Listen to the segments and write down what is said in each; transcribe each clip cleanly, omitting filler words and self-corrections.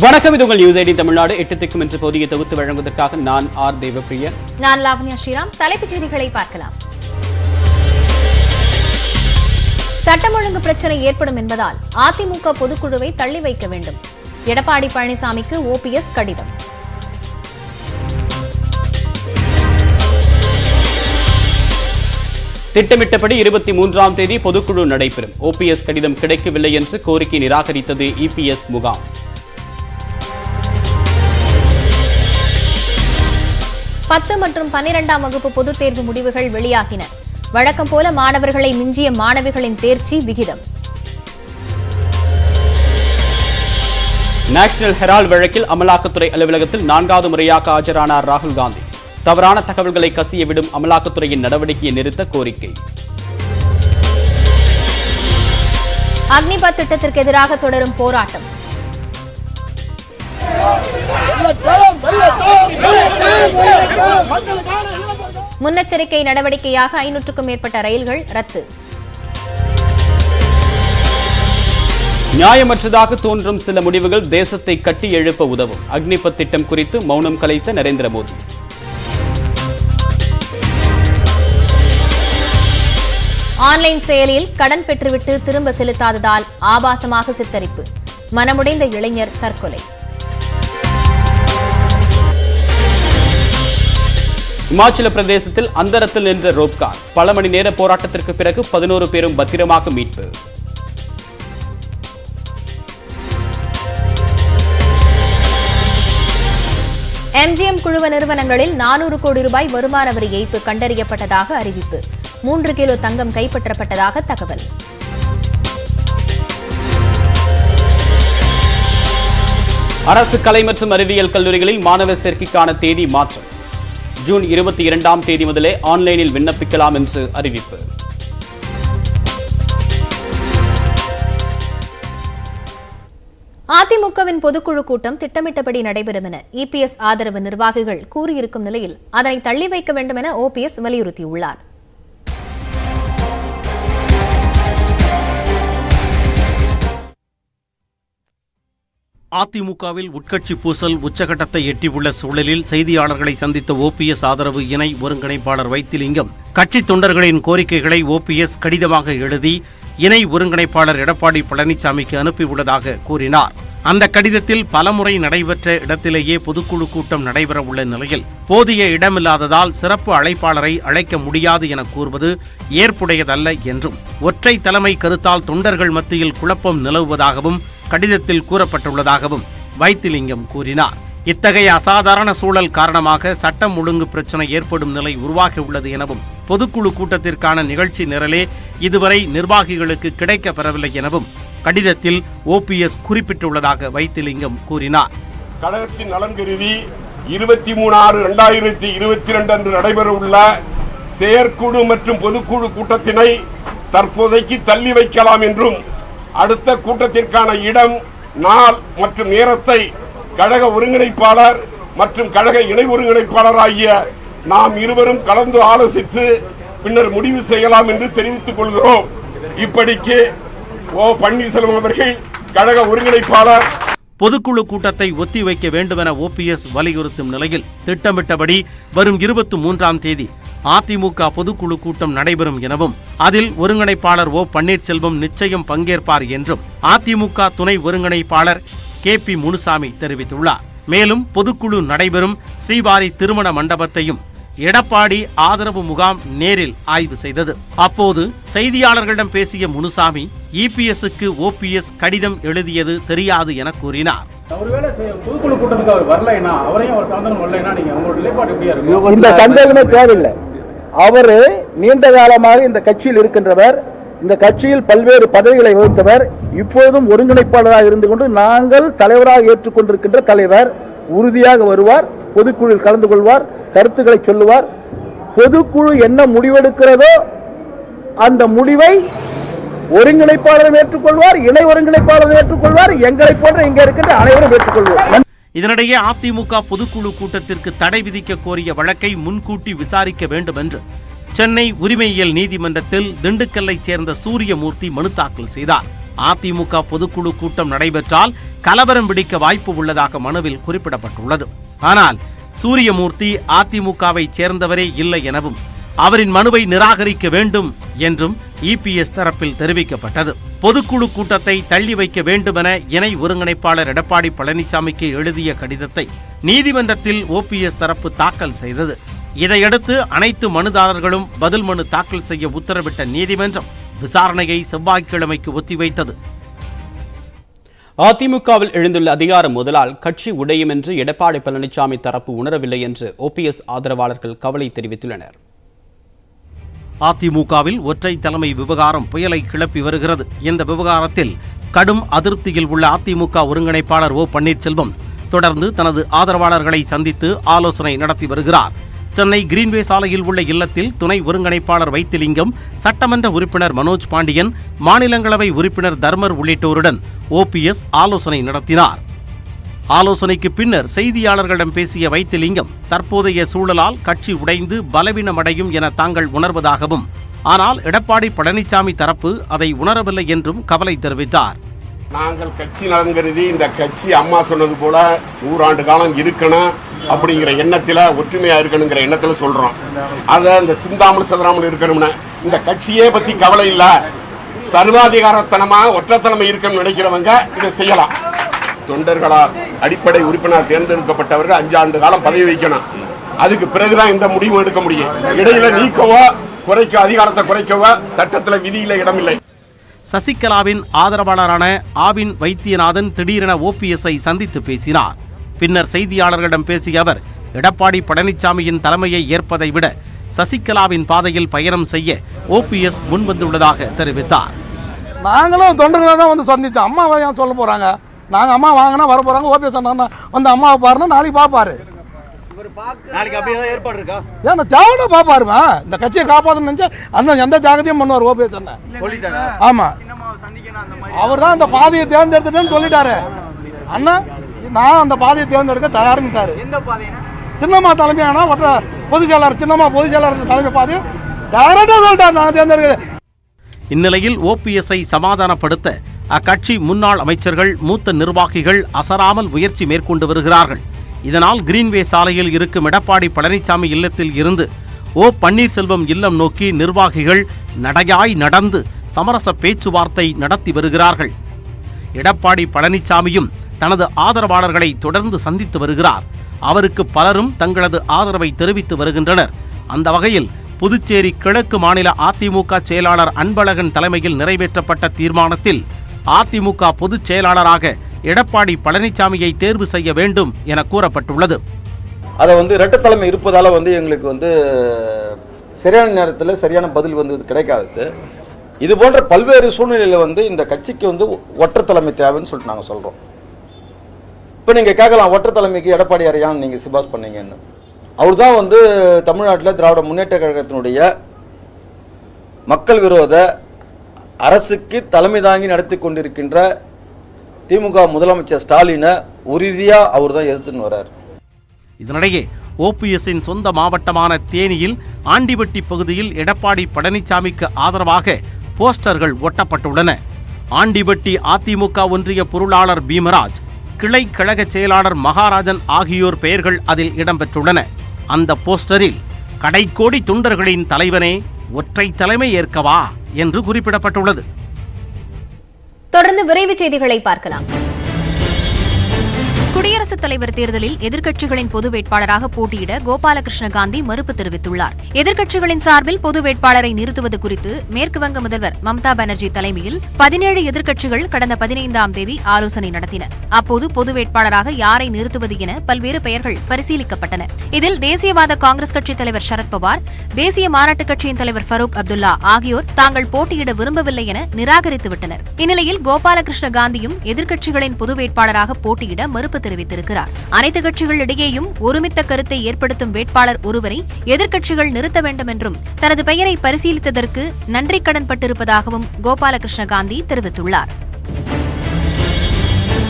வணக்கம், இது உங்கள் நியூஸ் 18 தமிழ்நாடு. 8 திக்கும் என்ற பகுதியை தொகுத்து வழங்குவதற்காக நான் ஆர் தேவப்பிரியன். நான் லாவண்யா ஸ்ரீராம். தலைப்புச் செய்திகளை பார்க்கலாம். சட்டம் ஒழுங்கு பிரச்சனை ஏற்படும் என்பதால் அதிமுக பொதுக்குழுவை தள்ளி வைக்க வேண்டும். எடப்பாடி பழனிசாமிக்கு OPS கடிதம். திட்டமிட்டபடி 23ஆம் தேதி பொதுக்குழு நடைபெறும். OPS கடிதம் கிடைக்கவில்லை என்று கோரிக்கை நிராகரித்தது EPS முகாம். 10 மற்றும் 12ஆம் வகுப்பு பொதுத் தேர்வு முடிவுகள் வெளியாகின. வழக்கம் போல மாணவர்களை மிஞ்சிய மாணவிகளின் தேர்ச்சி விகிதம். நேஷனல் ஹெரால்ட் வழக்கில் அமலாக்கத்துறை அலுவலகத்தில் 4வது முறையாக ஆஜரானார் ராகுல் காந்தி. தவறான தகவல்களை கசிய விடும் அமலாக்கத்துறையின் நடவடிக்கையை நிறுத்த கோரிக்கை. அக்னிபத் திட்டத்திற்கு எதிராக தொடரும் போராட்டம். முன்னெச்சரிக்கை நடவடிக்கையாக 500க்கும் மேற்பட்ட ரயில்கள் ரத்து. நியாயமற்றதாக தோன்றும் சில முடிவுகள் தேசத்தை கட்டி எழுப்ப உதவும். அக்னிபத் திட்டம் குறித்து மௌனம் கலைத்த நரேந்திர மோடி. ஆன்லைன் செயலியில் கடன் பெற்றுவிட்டு திரும்ப செலுத்தாததால் ஆபாசமாக சித்தரிப்பு. மனமுடைந்த இளைஞர் தற்கொலை. இமாச்சல பிரதேசத்தில் அந்தரத்தில் நின்ற ரோப்கார். பல மணி நேர போராட்டத்திற்கு பிறகு 11 பேரும் பத்திரமாக மீட்பு. MGM குழுவ நிறுவனங்களில் 400 கோடி ரூபாய் வருமான வரி ஏய்ப்பு கண்டறியப்பட்டதாக அறிவிப்பு. 3 கிலோ தங்கம் கைப்பற்றப்பட்டதாக தகவல். அரசு கலை மற்றும் அறிவியல் கல்லூரிகளில் மாணவர் சேர்க்கைக்கான தேதி மாற்றம். ஜூன் 22ஆம் தேதி முதலே ஆன்லைனில் விண்ணப்பிக்கலாம் என்று அறிவிப்பு. அதிமுகவின் பொதுக்குழு கூட்டம் திட்டமிட்டபடி நடைபெறும் என EPS ஆதரவு நிர்வாகிகள் கூறியிருக்கும் நிலையில் அதனை தள்ளி வைக்க வேண்டும் என OPS வலியுறுத்தியுள்ளார். அதிமுகவில் உட்கட்சி பூசல் உச்சகட்டத்தை எட்டியுள்ள சூழலில் செய்தியாளர்களை சந்தித்த OPS ஆதரவு இணை ஒருங்கிணைப்பாளர் வைத்திலிங்கம் கட்சி தொண்டர்களின் கோரிக்கைகளை OPS கடிதமாக எழுதி இணை ஒருங்கிணைப்பாளர் எடப்பாடி பழனிசாமிக்கு அனுப்பியுள்ளதாக கூறினார். அந்த கடிதத்தில் பலமுறை நடைபெற்ற இடத்திலேயே பொதுக்குழு கூட்டம் நடைபெற உள்ள நிலையில் போதிய இடமில்லாததால் சிறப்பு அழைப்பாளரை அழைக்க முடியாது என கூறுவது ஏற்புடையதல்ல என்றும் ஒற்றை தலைமை கருத்தால் தொண்டர்கள் மத்தியில் குழப்பம் நிலவுவதாகவும் கடிதத்தில் கூறப்பட்டுள்ளதாகவும் வைத்திலிங்கம் கூறினார். இத்தகைய அசாதாரண சூழல் காரணமாக சட்டம் ஒழுங்கு பிரச்சனை ஏற்படும் நிலை உருவாகியுள்ளது எனவும் பொதுக்குழு கூட்டத்திற்கான நிகழ்ச்சி நிரலே இதுவரை நிர்வாகிகளுக்கு கிடைக்கப் பெறவில்லை எனவும் கடிதத்தில் OPS குறிப்பிட்டுள்ளதாக வைத்திலிங்கம் கூறினார். கழகத்தின் நலன் கருதி 23/6/2022 அன்று நடைபெறவுள்ள செயற்குழு மற்றும் பொதுக்குழு கூட்டத்தினை தற்போதைக்கு தள்ளி வைக்கலாம் என்றும் அடுத்த கூட்டத்திற்கான இடம், நாள் மற்றும் நேரத்தை கழக ஒருங்கிணைப்பாளர் மற்றும் கழக இணை ஒருங்கிணைப்பாளர் ஆகிய நாம் இருவரும் கலந்து ஆலோசித்து பின்னர் முடிவு செய்யலாம் என்று தெரிவித்துக் கொள்கிறோம். இப்படிக்கு O. பன்னீர்செல்வம் அவர்கள் கழக ஒருங்கிணைப்பாளர். பொதுக்குழு கூட்டத்தை ஒத்திவைக்க வேண்டுமென OPS வலியுறுத்தும் நிலையில் திட்டமிட்டபடி வரும் 23ஆம் தேதி அதிமுக பொதுக்குழு கூட்டம் நடைபெறும் எனவும் அதில் ஒருங்கிணைப்பாளர் O. பன்னீர்செல்வம் நிச்சயம் பங்கேற்பார் என்றும் அதிமுக துணை ஒருங்கிணைப்பாளர் KP முனுசாமி தெரிவித்துள்ளார். மேலும் பொதுக்குழு நடைபெறும் ஸ்ரீவாரி திருமண மண்டபத்தையும் எடப்பாடி ஆதரவு முகாம் நேரில் ஆய்வு செய்தது. அப்போது செய்தியாளர்களிடம் பேசிய முனுசாமி EPSக்கு OPS கடிதம் எழுதியது தெரியாது என கூறினார். இந்த சந்தேகமே தேவையில்லை. அவரு நீண்ட காலமாக இந்த கட்சியில் இருக்கின்றவர், இந்த கட்சியில் பல்வேறு பதவிகளை வகித்தவர், இப்போதும் ஒருங்கிணைப்பாளராக இருந்து கொண்டு நாங்கள் தலைவராக ஏற்றுக்கொண்டிருக்கின்ற தலைவர் உறுதியாக வருவார், பொதுக்குழுவில் கலந்து கொள்வார், கருத்துக்களை சொல்லுவார். பொதுக்குழு என்ன முடிவெடுக்கிறதோ அந்த முடிவை ஒருங்கிணைப்பாளரும் ஏற்றுக்கொள்வார், இணை ஒருங்கிணைப்பாளரும் ஏற்றுக்கொள்வார், எங்களை போன்ற இங்க இருக்கின்ற அனைவரும் ஏற்றுக்கொள்வார். இதனிடையே அதிமுக பொதுக்குழு கூட்டத்திற்கு தடை விதிக்க கோரிய வழக்கை முன்கூட்டி விசாரிக்க வேண்டும் என்று சென்னை உரிமையியல் நீதிமன்றத்தில் திண்டுக்கல்லைச் சேர்ந்த சூரியமூர்த்தி மனு தாக்கல் செய்தார். அதிமுக பொதுக்குழு கூட்டம் நடைபெற்றால் கலவரம் வெடிக்க வாய்ப்பு உள்ளதாக மனுவில் குறிப்பிடப்பட்டுள்ளது. ஆனால் சூரியமூர்த்தி அதிமுகவை சேர்ந்தவரே இல்லை எனவும் அவரின் மனுவை நிராகரிக்க வேண்டும் என்றும் இபிஎஸ் தரப்பில் தெரிவிக்கப்பட்டது. பொதுக்குழு கூட்டத்தை தள்ளி வைக்க வேண்டுமென இணை ஒருங்கிணைப்பாளர் எடப்பாடி பழனிசாமிக்கு எழுதிய கடிதத்தை நீதிமன்றத்தில் ஓபிஎஸ் தரப்பு தாக்கல் செய்தது. இதையடுத்து அனைத்து மனுதாரர்களும் பதில் மனு தாக்கல் செய்ய உத்தரவிட்ட நீதிமன்றம் விசாரணையை செவ்வாய்க்கிழமைக்கு ஒத்திவைத்தது. அதிமுகவில் எழுந்துள்ள அதிகார முதலால் கட்சி உடையும் என்று எடப்பாடி பழனிசாமி தரப்பு உணரவில்லை என்று ஓபிஎஸ் ஆதரவாளர்கள் கவலை தெரிவித்துள்ளனர். அதிமுகவில் ஒற்றை தலைமை விவகாரம் புயலை கிளப்பி வருகிறது. இந்த விவகாரத்தில் கடும் அதிருப்தியில் உள்ள அதிமுக ஒருங்கிணைப்பாளர் ஓ பன்னீர்செல்வம் தொடர்ந்து தனது ஆதரவாளர்களை சந்தித்து ஆலோசனை நடத்தி வருகிறார். சென்னை கிரீன்வே சாலையில் உள்ள இல்லத்தில் துணை ஒருங்கிணைப்பாளர் வைத்திலிங்கம், சட்டமன்ற உறுப்பினர் மனோஜ் பாண்டியன், மாநிலங்களவை உறுப்பினர் தர்மர் உள்ளிட்டோருடன் ஓபிஎஸ் ஆலோசனை நடத்தினார். ஆலோசனைக்கு பின்னர் செய்தியாளர்களிடம் பேசிய வைத்திலிங்கம், தற்போதைய சூழலால் கட்சி உடைந்து பலவீனமடையும் என தாங்கள் உணர்வதாகவும், ஆனால் எடப்பாடி பழனிசாமி தரப்பு அதை உணரவில்லை என்றும் கவலை தெரிவித்தார். நாங்கள் கட்சி நலன் கருதி இந்த கட்சி அம்மா சொன்னது போல 100 ஆண்டு காலம் இருக்கணும் அப்படிங்கிற எண்ணத்தில், ஒற்றுமையா இருக்கணுங்கிற எண்ணத்தில் சொல்றோம். அதை இந்த சிந்தாமல் சதுராமல் இருக்கணும்னு இந்த கட்சியே பத்தி கவலை இல்ல, சர்வாதிகாரத்தனமா ஒற்றை தலைமை இருக்கணும்னு நினைக்கிறவங்க இதை செய்யலாம். தொண்டர்களால் அடிப்படை உறுப்பினர் தேர்ந்தெடுக்கப்பட்டவர்கள் 5 ஆண்டு காலம் பதவி வைக்கணும். அதுக்கு பிறகுதான் இந்த முடிவு எடுக்க முடியும். இடையில நீக்கவோ அதிகாரத்தை குறைக்கவோ சட்டத்தில் விதியில இடமில்லை. சசிகலாவின் ஆதரவாளரான ஆவின் வைத்தியநாதன் திடீரென ஓபிஎஸ்ஐ சந்தித்து பேசினார். பின்னர் செய்தியாளர்களிடம் பேசிய அவர், எடப்பாடி பழனிசாமியின் தலைமையை ஏற்பதை விட சசிகலாவின் பாதையில் பயணம் செய்ய ஓபிஎஸ் முன்வந்துள்ளதாக தெரிவித்தார். நாங்களும் தொண்டர்களை தான் வந்து சந்தித்தோம். அம்மாவை ஏன் சொல்ல போறாங்க? நாங்கள் அம்மா வாங்கினா வர போறாங்க. ஓபிஎஸ் அண்ணா வந்து அம்மாவை பாருன்னா நாளைக்கு பார்ப்பாரு. ஏன்னா தேவையான பார்ப்பாருமா, இந்த கட்சியை காப்பாற்றணும்னு நினைச்சா அந்த எந்த தியாகத்தையும் பண்ணுவார் ஓபிஎஸ் அண்ணா. ஆமா, அவர் தான் அந்த பாதையை தேர்ந்தெடுத்துட்டேன்னு சொல்லிட்டாரு. அண்ணா நான் அந்த பாதையை தேர்ந்தெடுக்க தயாரிட்டாரு. சின்னம்மா தலைமையான பொதுச் செயலாளர், சின்னம்மா பொதுச் செயலாளர் தலைமை பாதையை டைரக்டா சொல்லிட்டாரு நான் தேர்ந்தெடுக்க. இந்நிலையில் ஓபிஎஸ்ஐ சமாதானப்படுத்த அக்கட்சி முன்னாள் அமைச்சர்கள், மூத்த நிர்வாகிகள் அசராமல் முயற்சி மேற்கொண்டு வருகிறார்கள். இதனால் கிரீன்வே சாலையில் இருக்கும் எடப்பாடி பழனிசாமி இல்லத்தில் இருந்து ஓ பன்னீர்செல்வம் இல்லம் நோக்கி நிர்வாகிகள் நடையாய் நடந்து சமரச பேச்சுவார்த்தை நடத்தி வருகிறார்கள். எடப்பாடி பழனிசாமியும் தனது ஆதரவாளர்களை தொடர்ந்து சந்தித்து வருகிறார். அவருக்கு பலரும் தங்களது ஆதரவை தெரிவித்து வருகின்றனர். அந்த வகையில் புதுச்சேரி கிழக்கு மாநில அதிமுக செயலாளர் அன்பழகன் தலைமையில் நிறைவேற்றப்பட்ட தீர்மானத்தில் அதிமுக பொதுச் செயலாளராக எடப்பாடி பழனிசாமியை தேர்வு செய்ய வேண்டும் என கூறப்பட்டுள்ளது. அதை இரட்டை தலைமை இருப்பதால எங்களுக்கு சரியான நேரத்தில் சரியான பதில் கிடைக்காது. இது போன்ற பல்வேறு சூழ்நிலையில் இந்த கட்சிக்கு ஒற்றை தலைமை தேவைன்னு சொல்லிட்டு நாங்கள் சொல்கிறோம். இப்போ நீங்கள் கேட்கலாம், ஒற்றை தலைமைக்கு எடப்பாடியாரை ஏன் நீங்கள் சிபாஸ் பண்ணீங்கன்னு. அவர் தான் தமிழ்நாட்டில் திராவிட முன்னேற்ற கழகத்தினுடைய மக்கள் விரோத அரசுக்கு தலைமை தாங்கி நடத்தி கொண்டிருக்கின்ற திமுக முதலமைச்சர் ஸ்டாலினை உறுதியாக அவர் தான் எதிர்த்துன்னு வர்றார். இதனிடையே ஓபிஎஸ்ஸின் சொந்த மாவட்டமான தேனியில் ஆண்டிபட்டி பகுதியில் எடப்பாடி பழனிசாமிக்கு ஆதரவாக போஸ்டர்கள் ஒட்டப்பட்டுள்ளன. ஆண்டிபட்டி அதிமுக ஒன்றிய பொருளாளர் பீமராஜ், கிளை கழக செயலாளர் மகாராஜன் ஆகியோர் பெயர்கள் அதில் இடம்பெற்றுள்ளன. அந்த போஸ்டரில் கடைக்கோடி தொண்டர்களின் தலைவனே ஒற்றை தலைமை ஏற்கவா என்று குறிப்பிடப்பட்டுள்ளது. தொடர்ந்து விரைவு செய்திகளை பார்க்கலாம். குடியரசுத் தலைவர் தேர்தலில் எதிர்க்கட்சிகளின் பொது வேட்பாளராக போட்டியிட கோபாலகிருஷ்ண காந்தி மறுப்பு தெரிவித்துள்ளார். எதிர்க்கட்சிகளின் சார்பில் பொது வேட்பாளரை நிறுத்துவது குறித்து மேற்குவங்க முதல்வர் மம்தா பானர்ஜி தலைமையில் 17 எதிர்க்கட்சிகள் கடந்த 15ஆம் தேதி ஆலோசனை நடத்தின. அப்போது பொது வேட்பாளராக யாரை நிறுத்துவது என பல்வேறு பெயர்கள் பரிசீலிக்கப்பட்டன. இதில் தேசியவாத காங்கிரஸ் கட்சித் தலைவர் சரத்பவார், தேசிய மாநாட்டுக் கட்சியின் தலைவர் ஃபரூக் அப்துல்லா ஆகியோர் தாங்கள் போட்டியிட விரும்பவில்லை என நிராகரித்துவிட்டனர். இந்நிலையில் கோபாலகிருஷ்ண காந்தியும் எதிர்க்கட்சிகளின் பொது வேட்பாளராக போட்டியிட மறுப்பு தெரிவித்திருக்கிறார். அனைத்து கட்சிகள் இடையேயும் ஒருமித்த கருத்தை ஏற்படுத்தும் வேட்பாளர் ஒருவரை எதிர்க்கட்சிகள் நிறுத்த வேண்டும் என்றும் தனது பெயரை பரிசீலித்ததற்கு நன்றி கடன் பட்டிருப்பதாகவும் கோபாலகிருஷ்ண காந்தி தெரிவித்துள்ளார்.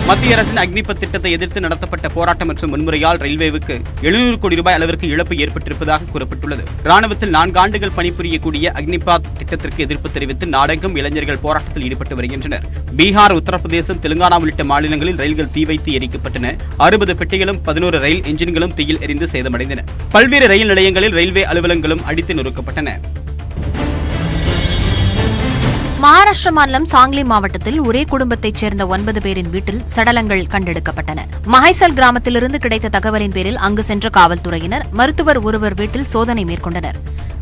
மத்திய அரசின் அக்னிபத் திட்டத்தை எதிர்த்து நடத்தப்பட்ட போராட்டம் மற்றும் முன்முறையால் ரயில்வேவுக்கு 700 கோடி ரூபாய் அளவிற்கு இழப்பு ஏற்பட்டிருப்பதாக கூறப்பட்டுள்ளது. ராணுவத்தில் 4 ஆண்டுகள் பணிபுரியக்கூடிய அக்னிபாத் திட்டத்திற்கு எதிர்ப்பு தெரிவித்து நாடெங்கும் இளைஞர்கள் போராட்டத்தில் ஈடுபட்டு வருகின்றனர். பீகார், உத்தரப்பிரதேசம், தெலுங்கானா உள்ளிட்ட மாநிலங்களில் ரயில்கள் தீ வைத்து எரிக்கப்பட்டன. 60 பெட்டிகளும் 11 ரயில் என்ஜின்களும் தீயில் எரிந்து சேதமடைந்தன. பல்வேறு ரயில் நிலையங்களில் ரயில்வே அலுவலகங்களும் அடித்து நொறுக்கப்பட்டன. மகாராஷ்டிர மாநிலம் சாங்லி மாவட்டத்தில் ஒரே குடும்பத்தைச் சேர்ந்த 9 பேரின் வீட்டில் சடலங்கள் கண்டெடுக்கப்பட்டன. மஹைசல் கிராமத்திலிருந்து கிடைத்த தகவலின் பேரில் அங்கு சென்ற காவல்துறையினர் மருத்துவர் ஒருவர் வீட்டில் சோதனை மேற்கொண்டனர்.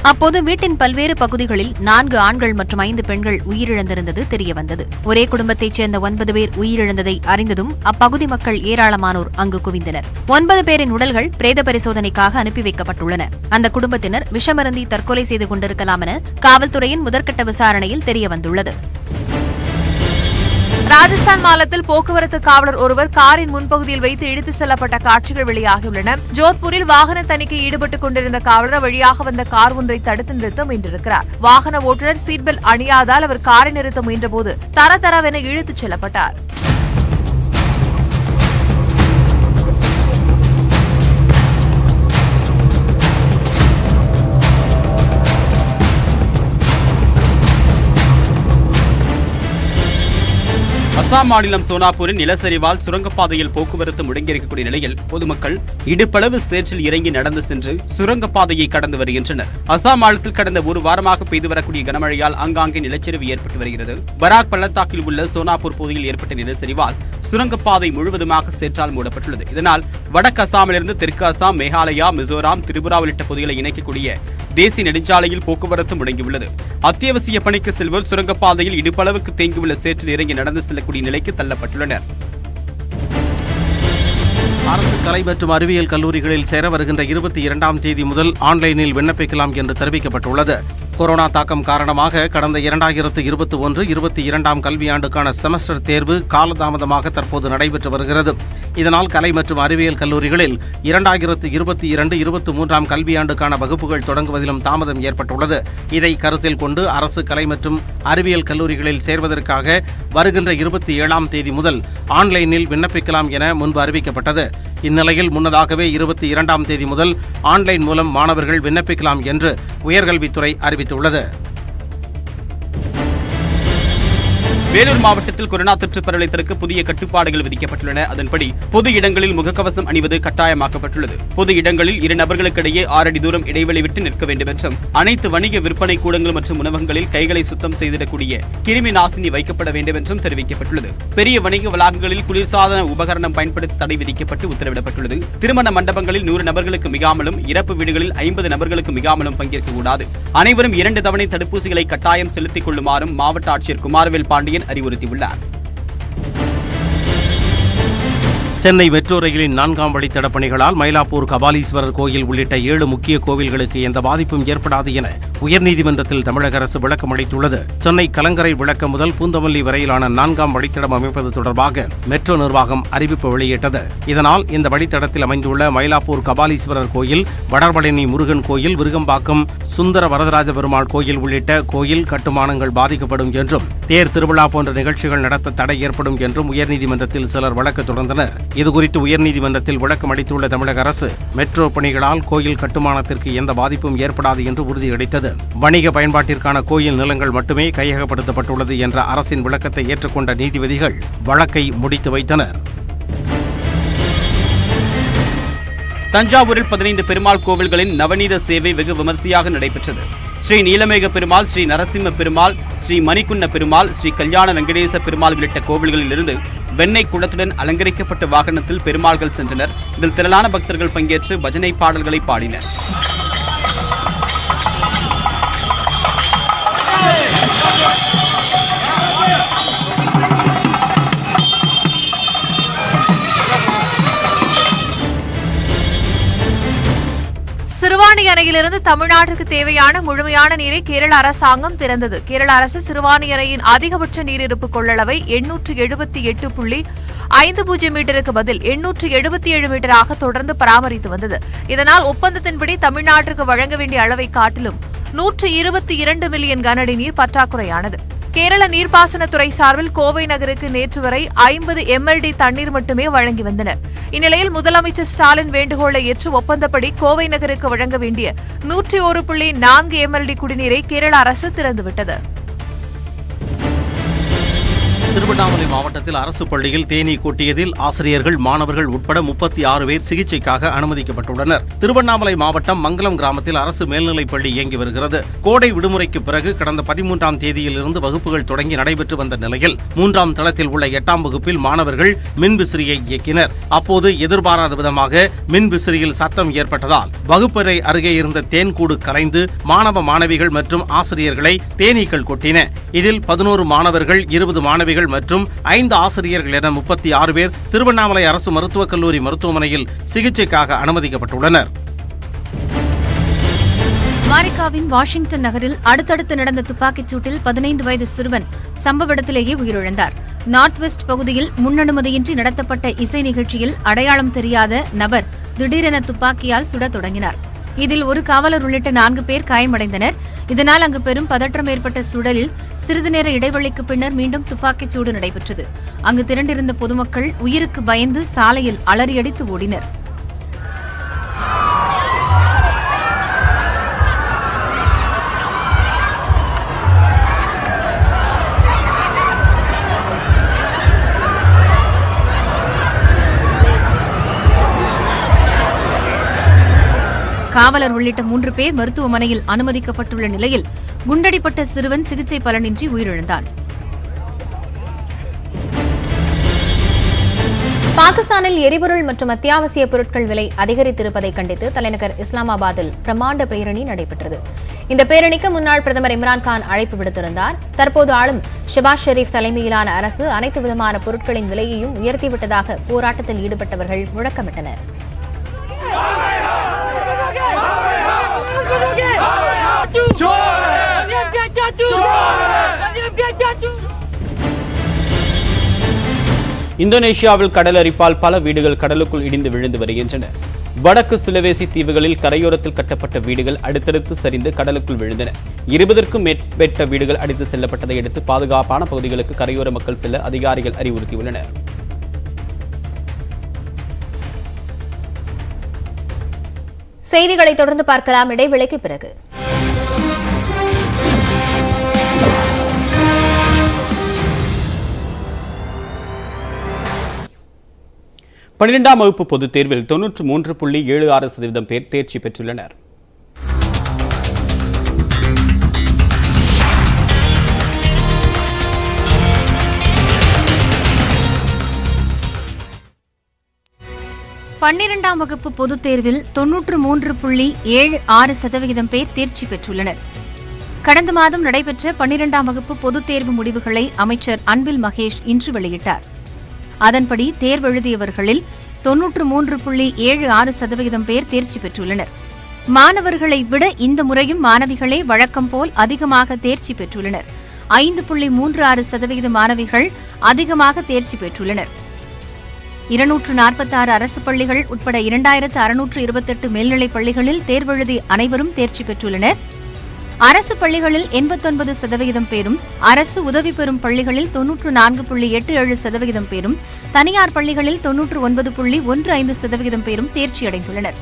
அப்போது வீட்டின் பல்வேறு பகுதிகளில் 4 ஆண்கள் மற்றும் 5 பெண்கள் உயிரிழந்திருந்தது தெரியவந்தது. ஒரே குடும்பத்தைச் சேர்ந்த 9 பேர் உயிரிழந்ததை அறிந்ததும் அப்பகுதி மக்கள் ஏராளமானோர் அங்கு குவிந்தனர். 9 பேரின் உடல்கள் பிரேத பரிசோதனைக்காக அனுப்பி வைக்கப்பட்டுள்ளன. அந்த குடும்பத்தினர் விஷமருந்தி தற்கொலை செய்து கொண்டிருக்கலாம் என காவல்துறையின் முதற்கட்ட விசாரணையில் தெரியவந்துள்ளது. ராஜஸ்தான் மாநிலத்தில் போக்குவரத்து காவலர் ஒருவர் காரின் முன்பகுதியில் வைத்து இழுத்து செல்லப்பட்ட காட்சிகள் வெளியாகியுள்ளன. ஜோத்பூரில் வாகன தணிக்கை ஈடுபட்டுக் கொண்டிருந்த காவலர் வழியாக வந்த கார் ஒன்றை தடுத்து நிறுத்த முயன்றிருக்கிறார். வாகன ஓட்டுநர் சீட் பெல்ட் அணியாதால் அவர் காரை நிறுத்த முயன்றபோது தரதரவென இழுத்துச் செல்லப்பட்டார். அசாம் மாநிலம் சோனாப்பூரின் நிலச்சரிவால் சுரங்கப்பாதையில் போக்குவரத்து முடங்கியிருக்கக்கூடிய நிலையில் பொதுமக்கள் இடுப்பளவு சேற்றில் இறங்கி நடந்து சென்று சுரங்கப்பாதையை கடந்து வருகின்றனர். அசாம் மாநிலத்தில் கடந்த ஒரு வாரமாக பெய்து வரக்கூடிய கனமழையால் ஆங்காங்கே நிலச்சரிவு ஏற்பட்டு வருகிறது. பராக் பள்ளத்தாக்கில் உள்ள சோனாப்பூர் பகுதியில் ஏற்பட்ட நிலச்சரிவால் சுரங்கப்பாதை முழுவதுமாக சேற்றால் மூடப்பட்டுள்ளது. இதனால் வடக்கு அசாமிலிருந்து தெற்கு அசாம், மேகாலயா, மிசோராம், திரிபுரா உள்ளிட்ட பகுதிகளை இணைக்கக்கூடிய தேசிய நெடுஞ்சாலையில் போக்குவரத்து முடங்கியுள்ளது. அத்தியாவசிய பணிக்கு செல்வோர் சுரங்கப்பாதையில் இடுப்பளவுக்கு தேங்கியுள்ள சேற்றில் இறங்கி நடந்து செல்லக்கூடிய நிலைக்கு தள்ளப்பட்டுள்ளனர். அரசு கலை மற்றும் அறிவியல் கல்லூரிகளில் சேர வருகின்ற 22ஆம் தேதி முதல் ஆன்லைனில் விண்ணப்பிக்கலாம் என்று தெரிவிக்கப்பட்டுள்ளது. கொரோனா தாக்கம் காரணமாக கடந்த 2021-22ஆம் கல்வியாண்டுக்கான செமஸ்டர் தேர்வு காலதாமதமாக தற்போது நடைபெற்று வருகிறது. இதனால் கலை மற்றும் அறிவியல் கல்லூரிகளில் 2022-23ஆம் கல்வியாண்டுக்கான வகுப்புகள் தொடங்குவதிலும் தாமதம் ஏற்பட்டுள்ளது. இதை கருத்தில் கொண்டு அரசு கலை மற்றும் அறிவியல் கல்லூரிகளில் சேர்வதற்காக வருகின்ற 27ஆம் தேதி முதல் ஆன்லைனில் விண்ணப்பிக்கலாம் என முன்பு அறிவிக்கப்பட்டது. இந்நிலையில் முன்னதாகவே 22ஆம் தேதி முதல் ஆன்லைன் மூலம் மாணவர்கள் விண்ணப்பிக்கலாம் என்று உயர்கல்வித்துறை அறிவித்துள்ளது. வேலூர் மாவட்டத்தில் கொரோனா தொற்று பரவலை தடுக்க புதிய கட்டுப்பாடுகள் விதிக்கப்பட்டுள்ளன. அதன்படி பொது இடங்களில் முகக்கவசம் அணிவது கட்டாயமாக்கப்பட்டுள்ளது. பொது இடங்களில் 2 நபர்களுக்கிடையே 6 அடி தூரம் இடைவெளி விட்டு நிற்க வேண்டும் என்றும் அனைத்து வணிக விற்பனை கூடங்கள் மற்றும் உணவகங்களில் கைகளை சுத்தம் செய்திடக்கூடிய கிருமி நாசினி வைக்கப்பட வேண்டும் என்றும் தெரிவிக்கப்பட்டுள்ளது. பெரிய வணிக வளாகங்களில் குளிர்சாதன உபகரணம் பயன்படுத்த தடை விதிக்கப்பட்டு உத்தரவிடப்பட்டுள்ளது. திருமண மண்டபங்களில் 100 நபர்களுக்கு மிகாமலும், இறப்பு வீடுகளில் 50 நபர்களுக்கு மிகாமலும் பங்கேற்கக்கூடாது. அனைவரும் 2 தவணை தடுப்பூசிகளை கட்டாயம் செலுத்திக் கொள்ளுமாறும் மாவட்ட ஆட்சியர் குமாரவேல் பாண்டியன் அறிவுறுத்தியுள்ளார். சென்னை மெட்ரோ ரயிலின் 4ஆம் வழித்தடப் பணிகளால் மயிலாப்பூர் கபாலீஸ்வரர் கோயில் உள்ளிட்ட 7 முக்கிய கோவில்களுக்கு எந்த பாதிப்பும் ஏற்படாது என உயர்நீதிமன்றத்தில் தமிழக அரசு விளக்கம் அளித்துள்ளது. சென்னை கலங்கரை விளக்கம் முதல் பூந்தமல்லி வரையிலான 4ஆம் வழித்தடம் அமைப்பது தொடர்பாக மெட்ரோ நிர்வாகம் அறிவிப்பு வெளியிட்டது. இதனால் இந்த வழித்தடத்தில் அமைந்துள்ள மயிலாப்பூர் கபாலீஸ்வரர் கோயில், வடபழனி முருகன் கோயில், விருகம்பாக்கம் சுந்தர வரதராஜ பெருமாள் கோயில் உள்ளிட்ட கோயில் கட்டுமானங்கள் பாதிக்கப்படும் என்றும் தேர் திருவிழா போன்ற நிகழ்ச்சிகள் நடத்த தடை ஏற்படும் என்றும் உயர்நீதிமன்றத்தில் சிலர் வழக்கு தொடர்ந்தனர். இதுகுறித்து உயர்நீதிமன்றத்தில் விளக்கம் அளித்துள்ள தமிழக அரசு மெட்ரோ பணிகளால் கோயில் கட்டுமானத்திற்கு எந்த பாதிப்பும் ஏற்படாது என்று உறுதியளித்தது. வணிக பயன்பாட்டிற்கான கோயில் நிலங்கள் மட்டுமே கையகப்படுத்தப்பட்டுள்ளது என்ற அரசின் விளக்கத்தை ஏற்றுக்கொண்ட நீதிபதிகள் வழக்கை முடித்து வைத்தனர். தஞ்சாவூரில் 15 பெருமாள் கோவில்களின் நவநீத சேவை வெகு விமர்சையாக நடைபெற்றது. ஸ்ரீ நீலமேக பெருமாள், ஸ்ரீ நரசிம்ம பெருமாள், ஸ்ரீ மணிக்குன்ன பெருமாள், ஸ்ரீ கல்யாண வெங்கடேச பெருமாள் உள்ளிட்ட கோவில்களில் இருந்து வெண்ணெய் குடத்துடன் அலங்கரிக்கப்பட்ட வாகனத்தில் பெருமாள்கள் சென்றனர். இதில் திரளான பக்தர்கள் பங்கேற்று பஜனை பாடல்களை பாடினர். சிறுவாணி அணையிலிருந்து தமிழ்நாட்டிற்கு தேவையான முழுமையான நீரை கேரள அரசாங்கம் திறந்தது. கேரள அரசு சிறுவாணி அணையின் அதிகபட்ச நீரிருப்பு கொள்ளளவை 878.50 மீட்டருக்கு பதில் 877 மீட்டராக தொடர்ந்து பராமரித்து வந்தது. இதனால் ஒப்பந்தத்தின்படி தமிழ்நாட்டிற்கு வழங்க வேண்டிய அளவை காட்டிலும் 122 மில்லியன் கனஅடி நீர் பற்றாக்குறையானது. கேரள நீர்ப்பாசனத்துறை சார்பில் கோவை நகருக்கு நேற்று வரை 50 MLD தண்ணீர் மட்டுமே வழங்கி வந்தனர். இந்நிலையில் முதலமைச்சர் ஸ்டாலின் வேண்டுகோளை ஏற்று ஒப்பந்தப்படி கோவை நகருக்கு வழங்க வேண்டிய 101.4 MLD குடிநீரை கேரள அரசு திறந்துவிட்டது. திருவண்ணாமலை மாவட்டத்தில் அரசு பள்ளியில் தேனீ கொட்டியதில் ஆசிரியர்கள், மாணவர்கள் உட்பட 36 பேர் சிகிச்சைக்காக அனுமதிக்கப்பட்டுள்ளனர். திருவண்ணாமலை மாவட்டம் மங்கலம் கிராமத்தில் அரசு மேல்நிலைப் பள்ளி இயங்கி வருகிறது. கோடை விடுமுறைக்கு பிறகு கடந்த 13ஆம் தேதியிலிருந்து வகுப்புகள் தொடங்கி நடைபெற்று வந்த நிலையில் 3ஆம் தளத்தில் உள்ள 8ஆம் வகுப்பில் மாணவர்கள் மின்விசிறியை இயக்கினர். அப்போது எதிர்பாராத விதமாக மின்விசிறியில் சத்தம் ஏற்பட்டதால் வகுப்பறை அருகே இருந்த தேன்கூடு கலைந்து மாணவ மாணவிகள் மற்றும் ஆசிரியர்களை தேனீக்கள் கொட்டின. இதில் 11 மாணவர்கள், 20 மாணவிகள் மற்றும் 5 ஆசிரியர்கள் என 36 பேர் திருவண்ணாமலை அரசு மருத்துவக் கல்லூரி மருத்துவமனையில் சிகிச்சைக்காக அனுமதிக்கப்பட்டுள்ளனர். அமெரிக்காவின் வாஷிங்டன் நகரில் அடுத்தடுத்து நடந்த துப்பாக்கிச் சூட்டில் 15 வயது சிறுவன் சம்பவ இடத்திலேயே உயிரிழந்தார். நார்த் வெஸ்ட் பகுதியில் முன்னனுமதியின்றி நடத்தப்பட்ட இசை நிகழ்ச்சியில் அடையாளம் தெரியாத நபர் திடீரென துப்பாக்கியால் சுடத் தொடங்கினார். இதில் ஒரு காவலர் உள்ளிட்ட 4 பேர் காயமடைந்தனர். இதனால் அங்கு பெரும் பதற்றம் ஏற்பட்ட சூழலில் சிறிது நேர இடைவெளிக்கு பின்னர் மீண்டும் துப்பாக்கிச் சூடு நடைபெற்றது. அங்கு திரண்டிருந்த பொதுமக்கள் உயிருக்கு பயந்து சாலையில் அலறியடித்து ஓடினர். காவலர் உள்ளிட்ட 3 பேர் மருத்துவமனையில் அனுமதிக்கப்பட்டுள்ள நிலையில் குண்டடிப்பட்ட சிறுவன் சிகிச்சை பலனின்றி உயிரிழந்தான். பாகிஸ்தானில் எரிபொருள் மற்றும் அத்தியாவசிய பொருட்கள் விலை அதிகரித்திருப்பதை கண்டித்து தலைநகர் இஸ்லாமாபாத்தில் பிரமாண்ட பேரணி நடைபெற்றது. இந்த பேரணிக்கு முன்னாள் பிரதமர் இம்ரான்கான் அழைப்பு விடுத்திருந்தார். தற்போது ஆளும் ஷெபாஸ் ஷெரீப் தலைமையிலான அரசு அனைத்து விதமான பொருட்களின் விலையையும் உயர்த்திவிட்டதாக போராட்டத்தில் ஈடுபட்டவர்கள் முழக்கமிட்டனர். இந்தோனேஷியாவில் கடல் அரிப்பால் பல வீடுகள் கடலுக்குள் இடிந்து விழுந்து வருகின்றன. வடக்கு சுலவேசி தீவுகளில் கரையோரத்தில் கட்டப்பட்ட வீடுகள் அடுத்தடுத்து சரிந்து கடலுக்குள் விழுந்தன. 20க்கும் மேற்பட்ட வீடுகள் அடித்து செல்லப்பட்டதை அடுத்து பாதுகாப்பான பகுதிகளுக்கு கரையோர மக்கள் செல்ல அதிகாரிகள் அறிவுறுத்தியுள்ளனர். செய்திகளை தொடர்ந்து பார்க்கலாம் இடைவேளைக்கு பிறகு. பன்னிரெண்டாம் வகுப்பு பொதுத் தேர்வில் 93.76% பேர் தேர்ச்சி பெற்றுள்ளனர். பன்னிரெண்டாம் வகுப்பு பொதுத் தேர்வில் 93.76% பேர் தேர்ச்சி பெற்றுள்ளனர். கடந்த மாதம் நடைபெற்ற 12ஆம் வகுப்பு பொதுத் தேர்வு முடிவுகளை அமைச்சர் அன்பில் மகேஷ் இன்று வெளியிட்டார். அதன்படி தேர்வெழுதியவர்களில் 93.76% பேர் தேர்ச்சி பெற்றுள்ளனர். மாணவர்களை விட இந்த முறையும் மாணவிகளே வழக்கம் போல் அதிகமாக தேர்ச்சி பெற்றுள்ளனர். 5.36% மாணவிகள் அதிகமாக தேர்ச்சி பெற்றுள்ளனர். 246 அரசு பள்ளிகள் உட்பட 2628 மேல்நிலைப் பள்ளிகளில் தேர்வெழுதி அனைவரும் தேர்ச்சி பெற்றுள்ளனர். அரசு பள்ளிகளில் 89% பேரும், அரசு உதவி பெறும் பள்ளிகளில் 94.87% பேரும், தனியார் பள்ளிகளில் 99.15% பேரும் தேர்ச்சியடைந்துள்ளனர்.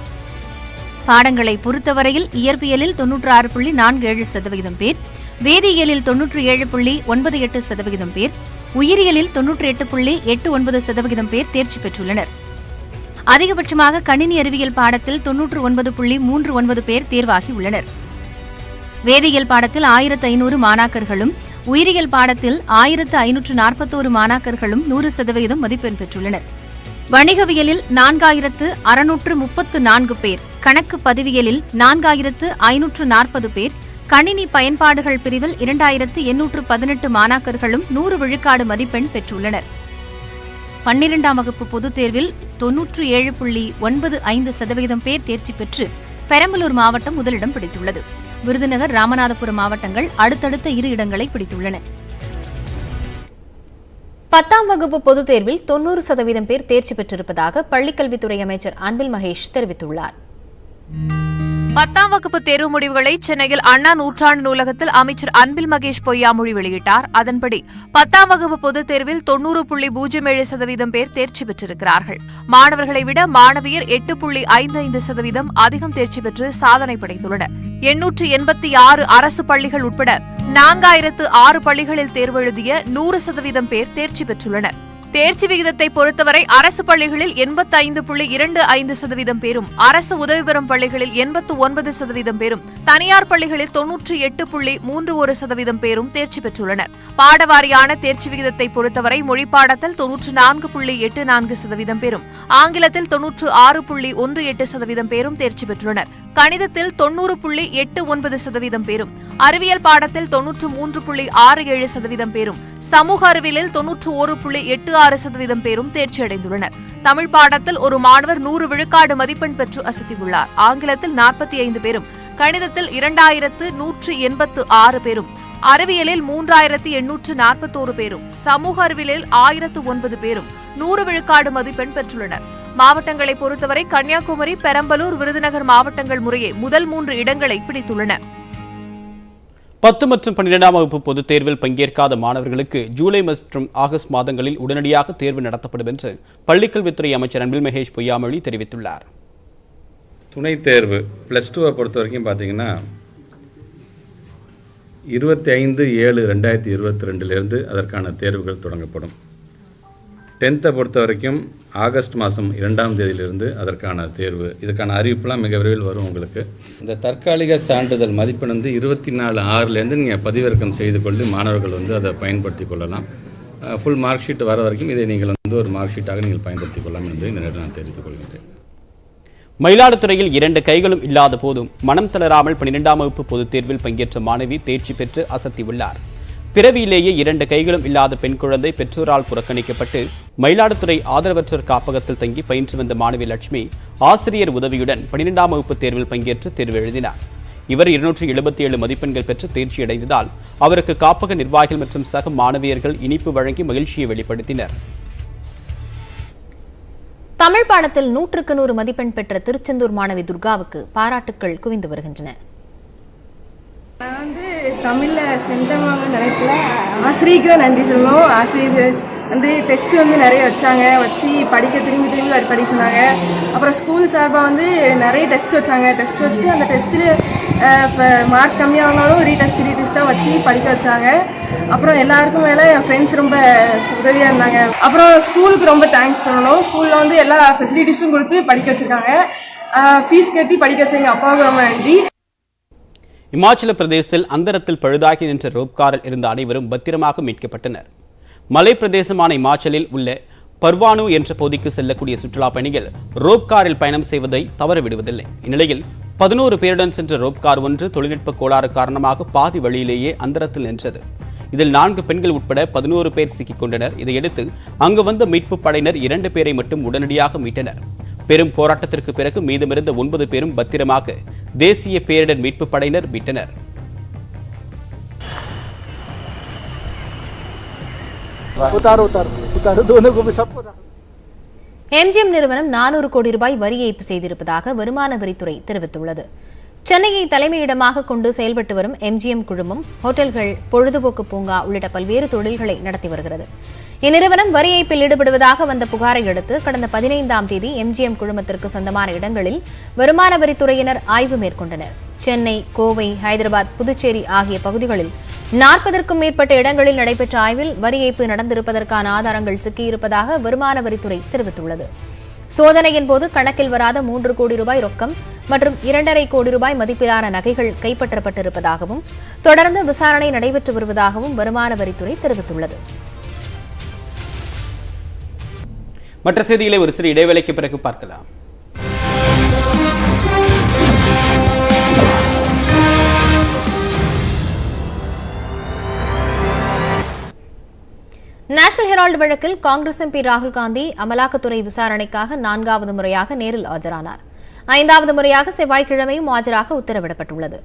பாடங்களை பொறுத்தவரையில் இயற்பியலில் 96.47% பேர், வேதியியலில் 97.98% பேர், உயிரியலில் 98.89% பேர் தேர்ச்சி பெற்றுள்ளனர். அதிகபட்சமாக கணினி அறிவியல் பாடத்தில் 99.39 பேர் தேர்வாகியுள்ளனர். வேதியியல் பாடத்தில் 1500 மாணாக்கர்களும், உயிரியல் பாடத்தில் 1541 மாணாக்கர்களும் 100% மதிப்பெண் பெற்றுள்ளனர். வணிகவியலில் 4634 பேர், கணக்கு பதிவியலில் 4540 பேர், கணினி பயன்பாடுகள் பிரிவில் 2818 மாணாக்கர்களும் 100 விழுக்காடு மதிப்பெண் பெற்றுள்ளனர். 12ஆம் வகுப்பு பொதுத் தேர்வில் 97.95% பேர் தேர்ச்சி பெற்று பெரம்பலூர் மாவட்டம் முதலிடம் பிடித்துள்ளது. விருதுநகர், ராமநாதபுரம் மாவட்டங்கள் அடுத்தடுத்த 2 இடங்களை பிடித்துள்ளன. 10ஆம் வகுப்பு பொதுத் தேர்வில் 90% பேர் தேர்ச்சி பெற்றிருப்பதாக பள்ளிக்கல்வித்துறை அமைச்சர் அன்பில் மகேஷ் தெரிவித்துள்ளார். 10ஆம் வகுப்பு தேர்வு முடிவுகளை சென்னையில் அண்ணா நூற்றாண்டு நூலகத்தில் அமைச்சர் அன்பில் மகேஷ் பொய்யாமொழி வெளியிட்டார். அதன்படி 10ஆம் வகுப்பு பொதுத் தேர்வில் 90.07% பேர் தேர்ச்சி பெற்றிருக்கிறார்கள். மாணவர்களை விட மாணவியர் 8.55% அதிகம் தேர்ச்சி பெற்று சாதனை படைத்துள்ளனர். 886 அரசு பள்ளிகள் உட்பட 4006 பள்ளிகளில் தேர்வு எழுதிய 100% பேர் தேர்ச்சி பெற்றுள்ளனர். தேர்ச்சி விகிதத்தை பொறுத்தவரை அரசு பள்ளிகளில் 85.25% பேரும், அரசு உதவி பெறும் பள்ளிகளில் 89% பேரும், தனியார் பள்ளிகளில் 98.31% பேரும் தேர்ச்சி பெற்றுள்ளனர். பாடவாரியான தேர்ச்சி விகிதத்தை பொறுத்தவரை மொழிப்பாடத்தில் 94.84% பேரும், ஆங்கிலத்தில் 96.18% பேரும் தேர்ச்சி பெற்றுள்ளனர். கணிதத்தில் 90.89% பேரும், அறிவியல் பாடத்தில் 93.67% பேரும், சமூக அறிவியலில் 91.86% பேரும் தேர்ச்சி அடைந்துள்ளனர். தமிழ் பாடத்தில் ஒரு மாணவர் 100 விழுக்காடு மதிப்பெண் பெற்று அசத்தியுள்ளார். ஆங்கிலத்தில் 45 பேரும், கணிதத்தில் 2186 பேரும், அறிவியலில் 3841 பேரும், சமூக அறிவியலில் 1009 பேரும் 100 விழுக்காடு மதிப்பெண் பெற்றுள்ளனர். மாவட்டங்களை பொறுத்தவரை கன்னியாகுமரி, பெரம்பலூர், விருதுநகர் மாவட்டங்கள் முறையே முதல் 3 இடங்களை பிடித்துள்ளன. 10 மற்றும் 12ஆம் வகுப்பு பொதுத் தேர்வில் பங்கேற்காத மாணவர்களுக்கு ஜூலை மற்றும் ஆகஸ்ட் மாதங்களில் உடனடியாக தேர்வு நடத்தப்படும் என்று பள்ளிக்கல்வித்துறை அமைச்சர் அன்பில் மகேஷ் பொய்யாமொழி தெரிவித்துள்ளார். துணைத் தேர்வு ப்ளஸ் 2 பொறுத்த வரைக்கும் பார்த்தீங்கன்னா 25/7/2022 அதற்கான தேர்வுகள் தொடங்கப்படும். 10th பொறுத்த வரைக்கும் ஆகஸ்ட் மாதம் 2ஆம் தேதியிலிருந்து அதற்கான தேர்வு, இதுக்கான அறிவிப்புலாம் மிக விரைவில் வரும். உங்களுக்கு இந்த தற்காலிக சான்றிதழ் மதிப்பெண் 24/6 நீங்கள் பதிவிறக்கம் செய்து கொண்டு மாணவர்கள் அதை பயன்படுத்தி கொள்ளலாம். ஃபுல் மார்க் ஷீட் வர வரைக்கும் இதை நீங்கள் ஒரு மார்க் ஷீட்டாக நீங்கள் பயன்படுத்திக் கொள்ளலாம் என்று இந்த நேரத்தில் நான் தெரிவித்துக் கொள்கின்றேன். மயிலாடுதுறையில் 2 கைகளும் இல்லாத போதும் மனம் தளராமல் 12ஆம் வகுப்பு பொதுத் தேர்வில் பங்கேற்ற மாணவி தேர்ச்சி பெற்று அசத்தியுள்ளார். பிறவியிலேயே 2 கைகளும் இல்லாத பெண் குழந்தை பெற்றோரால் புறக்கணிக்கப்பட்டு மயிலாடுதுறை ஆதரவற்றோர் காப்பகத்தில் தங்கி பயின்று வந்த மாணவி லட்சுமி ஆசிரியர் உதவியுடன் 12ஆம் வகுப்பு தேர்வில் பங்கேற்று தேர்வு எழுதினார். இவர் 277 மதிப்பெண்கள் பெற்று தேர்ச்சியடைந்ததால் அவருக்கு காப்பக நிர்வாகிகள் மற்றும் சக மாணவியர்கள் இனிப்பு வழங்கி மகிழ்ச்சியை வெளிப்படுத்தினர். தமிழ் பாடத்தில் 100க்கு 100 மதிப்பெண் பெற்ற திருச்செந்தூர் மாணவி துர்காவுக்கு பாராட்டுக்கள் குவிந்து வருகின்றன. நான் தமிழில் சென்றமாக நினைக்கல. ஆசிரியருக்கு தான் நன்றி சொல்லணும். ஆசிரியர் டெஸ்ட்டு நிறைய வச்சு திரும்பி படிக்க சொன்னாங்க. அப்புறம் ஸ்கூல் சார்பாக நிறைய டெஸ்ட் வச்சாங்க. டெஸ்ட் வச்சுட்டு அந்த டெஸ்ட்டில் மார்க் கம்மியாகனாலும் ரீடெஸ்ட்டாக வச்சு படிக்க வச்சாங்க. அப்புறம் எல்லாருக்கும் மேலே என் ஃப்ரெண்ட்ஸ் ரொம்ப உதவியாக இருந்தாங்க. அப்புறம் ஸ்கூலுக்கு ரொம்ப தேங்க்ஸ் சொல்லணும். ஸ்கூலில் எல்லா ஃபெசிலிட்டிஸும் கொடுத்து படிக்க வச்சுருக்காங்க. ஃபீஸ் கட்டி படிக்க வச்ச எங்கள் அப்பாவுக்கு ரொம்ப நன்றி. இமாச்சல பிரதேசத்தில் அந்தரத்தில் பழுதாகி நின்ற ரோப்காரில் இருந்த அனைவரும் பத்திரமாக மீட்கப்பட்டனர். மலை பிரதேசமான இமாச்சலில் உள்ள பர்வானு என்ற பகுதிக்கு செல்லக்கூடிய சுற்றுலா பயணிகள் ரோப்காரில் பயணம் செய்வதை தவறவிடுவதில்லை. இந்நிலையில் 11 பேருடன் சென்ற ரோப்கார் ஒன்று தொழில்நுட்ப கோளாறு காரணமாக பாதி வழியிலேயே அந்தரத்தில் நின்றது. இதில் 4 பெண்கள் உட்பட 11 பேர் சிக்கிக் கொண்டனர். இதையடுத்து அங்கு வந்த மீட்பு படையினர் 2 பேரை மட்டும் உடனடியாக மீட்டனர். பெரும் போராட்டத்திற்கு பிறகு மீதமிருந்த 9 பேரும் பத்திரமாக தேசிய பேரிடர் மீட்பு படையினர் மீட்டனர். எம்ஜிஎம் நிறுவனம் 400 கோடி ரூபாய் வரி ஏய்ப்பு செய்திருப்பதாக வருமான வரித்துறை தெரிவித்துள்ளது. சென்னையை தலைமையிடமாக கொண்டு செயல்பட்டு வரும் எம்ஜிஎம் குழுமம் ஹோட்டல்கள், பொழுதுபோக்கு பூங்கா உள்ளிட்ட பல்வேறு தொழில்களை நடத்தி வருகிறது. இந்நிறுவனம் வரி ஏய்ப்பில் ஈடுபடுவதாக வந்த புகாரை அடுத்து கடந்த 15ஆம் தேதி எம்ஜிஎம் குழுமத்திற்கு சொந்தமான இடங்களில் வருமான வரித்துறையினர் ஆய்வு மேற்கொண்டனர். சென்னை, கோவை, ஹைதராபாத், புதுச்சேரி ஆகிய பகுதிகளில் 40க்கும் மேற்பட்ட இடங்களில் நடைபெற்ற ஆய்வில் வரி ஏய்ப்பு நடந்திருப்பதற்கான ஆதாரங்கள் சிக்கியிருப்பதாக வருமான வரித்துறை தெரிவித்துள்ளது. சோதனையின் போது கணக்கில் வராத 3 கோடி ரூபாய் ரொக்கம் மற்றும் 2.5 கோடி ரூபாய் மதிப்பிலான நகைகள் கைப்பற்றப்பட்டிருப்பதாகவும் தொடர்ந்து விசாரணை நடைபெற்று வருவதாகவும் வருமான வரித்துறை தெரிவித்துள்ளது. மற்ற செய்திகளை ஒரு சிறு இடைவேளைக்கு பிறகு பார்க்கலாம். நேஷனல் ஹெரால்டு வழக்கில் காங்கிரஸ் எம்பி ராகுல் காந்தி அமலாக்கத்துறை விசாரணைக்காக 4வது முறையாக நேரில் ஆஜரானார். 5வது முறையாக செவ்வாய்க்கிழமையும் ஆஜராக உத்தரவிடப்பட்டுள்ளது.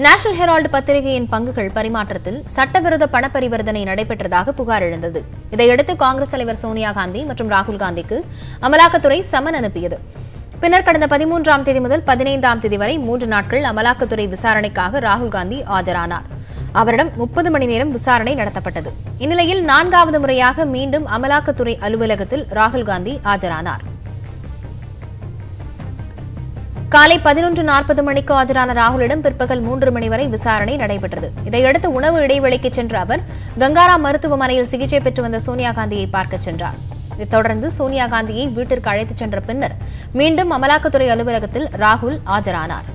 நேஷனல் ஹெரால்டு பத்திரிகையின் பங்குகள் பரிமாற்றத்தில் சட்டவிரோத பணப்பரிவர்த்தனை நடைபெற்றதாக புகார் எழுந்தது. இதையடுத்து காங்கிரஸ் தலைவர் சோனியா காந்தி மற்றும் ராகுல் காந்திக்கு அமலாக்கத்துறை சமன் அனுப்பியது. பின்னர் கடந்த 13ஆம் தேதி முதல் 15ஆம் தேதி வரை 3 நாட்கள் அமலாக்கத்துறை விசாரணைக்காக ராகுல் காந்தி ஆஜரானார். அவரிடம் 30 மணி நேரம் விசாரணை நடத்தப்பட்டது. இந்நிலையில் 4வது முறையாக மீண்டும் அமலாக்கத்துறை அலுவலகத்தில் ராகுல் காந்தி ஆஜரானார். காலை 11:40 மணிக்கு ஆஜரான ராகுலிடம் பிற்பகல் 3 மணி வரை விசாரணை நடைபெற்றது. இதையடுத்து உணவு இடைவெளிக்கு சென்ற அவர் கங்காராம் மருத்துவமனையில் சிகிச்சை பெற்று வந்த சோனியா காந்தியை பார்க்க சென்றார். இதைத் தொடர்ந்து சோனியா காந்தியை வீட்டிற்கு அழைத்துச் சென்ற பின்னர் மீண்டும் அமலாக்கத்துறை அலுவலகத்தில் ராகுல் ஆஜரானார்.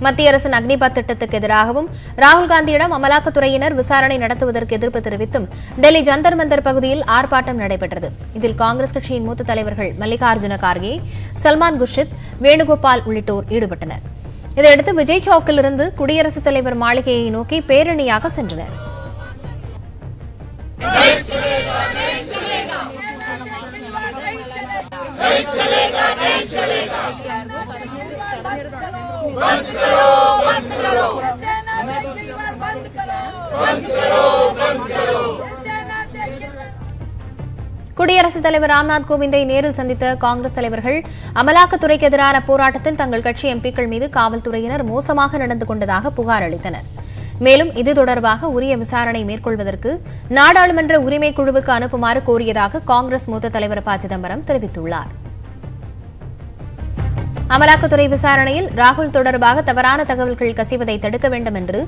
மத்திய அரசின் அக்னிபாத் திட்டத்துக்கு எதிராகவும் ராகுல் காந்தியிடம் அமலாக்கத்துறையினர் விசாரணை நடத்துவதற்கு எதிர்ப்பு தெரிவித்தும் டெல்லி ஜந்தர் மந்தர் பகுதியில் ஆர்ப்பாட்டம் நடைபெற்றது. இதில் காங்கிரஸ் கட்சியின் மூத்த தலைவர்கள் மல்லிகார்ஜுன கார்கே, சல்மான் குர்ஷித், வேணுகோபால் உள்ளிட்டோர் ஈடுபட்டனர். இதையடுத்து விஜய் சவுக்கிலிருந்து குடியரசுத் தலைவர் மாளிகையை நோக்கி பேரணியாக சென்றனர். குடியரசுத் தலைவர் ராம்நாத் கோவிந்தை நேரில் சந்தித்த காங்கிரஸ் தலைவர்கள் அமலாக்கத்துறைக்கு எதிரான போராட்டத்தில் தங்கள் கட்சி எம்பிக்கள் மீது காவல்துறையினர் மோசமாக நடந்து கொண்டதாக புகார் அளித்தனர். மேலும் இது தொடர்பாக உரிய விசாரணை மேற்கொள்வதற்கு நாடாளுமன்ற உரிமை குழுவுக்கு அனுப்புமாறு கோரியதாக காங்கிரஸ் மூத்த தலைவர் ப. சிதம்பரம் தெரிவித்துள்ளார். அமலாக்கத்துறை விசாரணையில் ராகுல் தொடர்பாக தவறான தகவல்கள் கசிவதை தடுக்க வேண்டும் என்று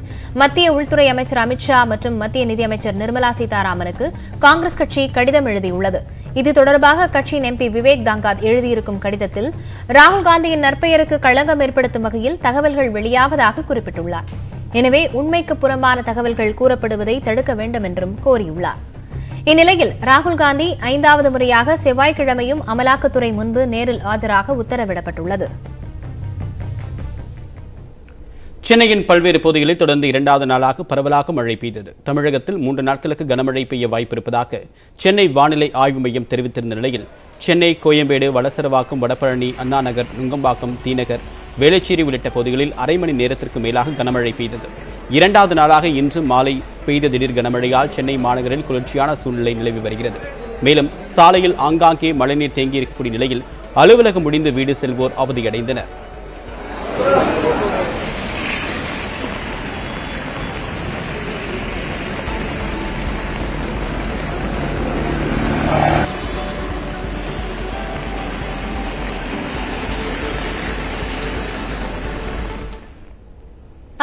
மத்திய உள்துறை அமைச்சர் அமித்ஷா மற்றும் மத்திய நிதியமைச்சர் நிர்மலா சீதாராமனுக்கு காங்கிரஸ் கட்சி கடிதம் எழுதியுள்ளது. இது தொடர்பாக கட்சியின் எம்பி விவேக் தாங்காத் எழுதியிருக்கும் கடிதத்தில் ராகுல் காந்தியின் நற்பெயருக்கு களங்கம் ஏற்படுத்தும் வகையில் தகவல்கள் வெளியாவதாக குறிப்பிட்டுள்ளார். எனவே உண்மைக்கு புறம்பான தகவல்கள் கூறப்படுவதை தடுக்க வேண்டும் என்றும் கோரியுள்ளார். இந்நிலையில் ராகுல் காந்தி 5வது முறையாக செவ்வாய்க்கிழமையும் அமலாக்கத்துறை முன்பு நேரில் ஆஜராக உத்தரவிடப்பட்டுள்ளது. சென்னையின் பல்வேறு பகுதிகளில் தொடர்ந்து 2வது நாளாக பரவலாக மழை பெய்தது. தமிழகத்தில் 3 நாட்களுக்கு கனமழை பெய்ய வாய்ப்பிருப்பதாக சென்னை வானிலை ஆய்வு மையம் தெரிவித்திருந்த நிலையில் சென்னை, கோயம்பேடு, வளசரவாக்கம், வடபழனி, அண்ணாநகர், நுங்கம்பாக்கம், தீநகர், வேளச்சேரி உள்ளிட்ட பகுதிகளில் அரை மணி நேரத்திற்கு மேலாக கனமழை பெய்தது. 2வது நாளாக இன்று மாலை பெய்த திடீர் கனமழையால் சென்னை மாநகரில் குளிர்ச்சியான சூழ்நிலை நிலவி வருகிறது. மேலும் சாலையில் ஆங்காங்கே மழைநீர் தேங்கியிருக்கக்கூடிய நிலையில் அலுவலகம் முடிந்து வீடு செல்வோர் அவதியடைந்தனர்.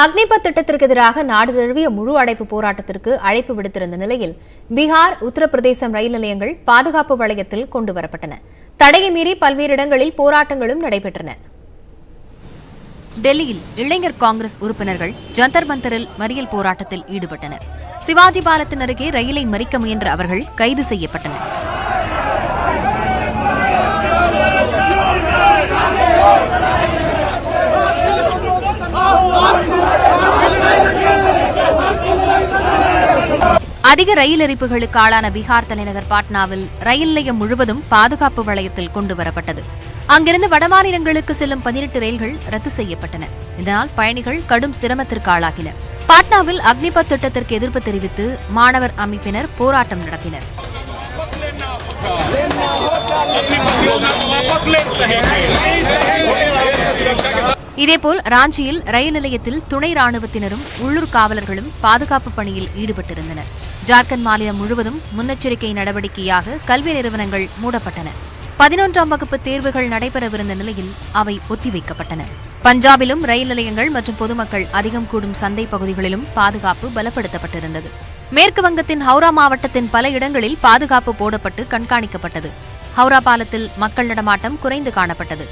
அக்னிபத் திட்டத்திற்கு எதிராக நாடு தழுவிய முழு அடைப்பு போராட்டத்திற்கு அழைப்பு விடுத்திருந்த நிலையில் பீகார், உத்தரப்பிரதேசம் ரயில் நிலையங்கள் பாதுகாப்பு வளையத்தில் கொண்டுவரப்பட்டன. தடையை மீறி பல்வேறு இடங்களில் போராட்டங்களும் நடைபெற்றன. டெல்லியில் இளைஞர் காங்கிரஸ் உறுப்பினர்கள் ஜந்தர் மந்தரில் மறியல் போராட்டத்தில் ஈடுபட்டனர். சிவாஜி பாலத்தின் அருகே ரயிலை மறிக்க முயன்ற அவர்கள் கைது செய்யப்பட்டனர். அதிக ரயில் எரிப்புகளுக்கு ஆளான பீகார் தலைநகர் பாட்னாவில் ரயில் நிலையம் முழுவதும் பாதுகாப்பு வளையத்தில் கொண்டுவரப்பட்டது. அங்கிருந்து வடமாநிலங்களுக்கு செல்லும் 18 ரயில்கள் ரத்து செய்யப்பட்டன. இதனால் பயணிகள் கடும் சிரமத்திற்கு ஆளாகினர். பாட்னாவில் அக்னிபத் திட்டத்திற்கு எதிர்ப்பு தெரிவித்து மாணவர் அமைப்பினர் போராட்டம் நடத்தினர். இதேபோல் ராஞ்சியில் ரயில் நிலையத்தில் துணை ராணுவத்தினரும் உள்ளூர் காவலர்களும் பாதுகாப்பு பணியில் ஈடுபட்டிருந்தனர். ஜார்க்கண்ட் மாநிலம் முழுவதும் முன்னெச்சரிக்கை நடவடிக்கையாக கல்வி நிறுவனங்கள் மூடப்பட்டன. 11ஆம் வகுப்பு தேர்வுகள் நடைபெறவிருந்த நிலையில் அவை ஒத்திவைக்கப்பட்டன. பஞ்சாபிலும் ரயில் நிலையங்கள் மற்றும் பொதுமக்கள் அதிகம் கூடும் சந்தை பகுதிகளிலும் பாதுகாப்பு பலப்படுத்தப்பட்டிருந்தது. மேற்கு வங்கத்தின் ஹவுரா மாவட்டத்தின் பல இடங்களில் பாதுகாப்பு போடப்பட்டு கண்காணிக்கப்பட்டது. ஹவுரா பாலத்தில் மக்கள் நடமாட்டம் குறைந்து காணப்பட்டது.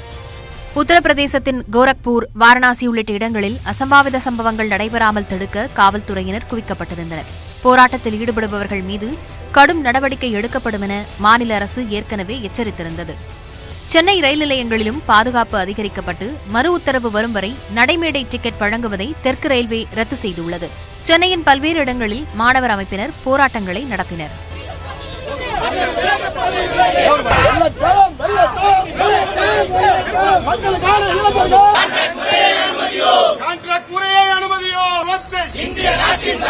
உத்தரப்பிரதேசத்தின் கோரக்பூர், வாரணாசி உள்ளிட்ட இடங்களில் அசம்பாவித சம்பவங்கள் நடைபெறாமல் தடுக்க காவல்துறையினர் குவிக்கப்பட்டிருந்தனர். போராட்டத்தில் ஈடுபடுபவர்கள் மீது கடும் நடவடிக்கை எடுக்கப்படும் என மாநில அரசு ஏற்கனவே எச்சரித்திருந்தது. சென்னை ரயில் நிலையங்களிலும் பாதுகாப்பு அதிகரிக்கப்பட்டு மறு உத்தரவு வரும் வரை நடைமேடை டிக்கெட் வழங்குவதை தெற்கு ரயில்வே ரத்து செய்துள்ளது. சென்னையின் பல்வேறு இடங்களில் மாணவர் அமைப்பினர் போராட்டங்களை நடத்தினர். கான்ட்ராக்ட் முறையை அனுமதியோ இந்திய நாட்டின்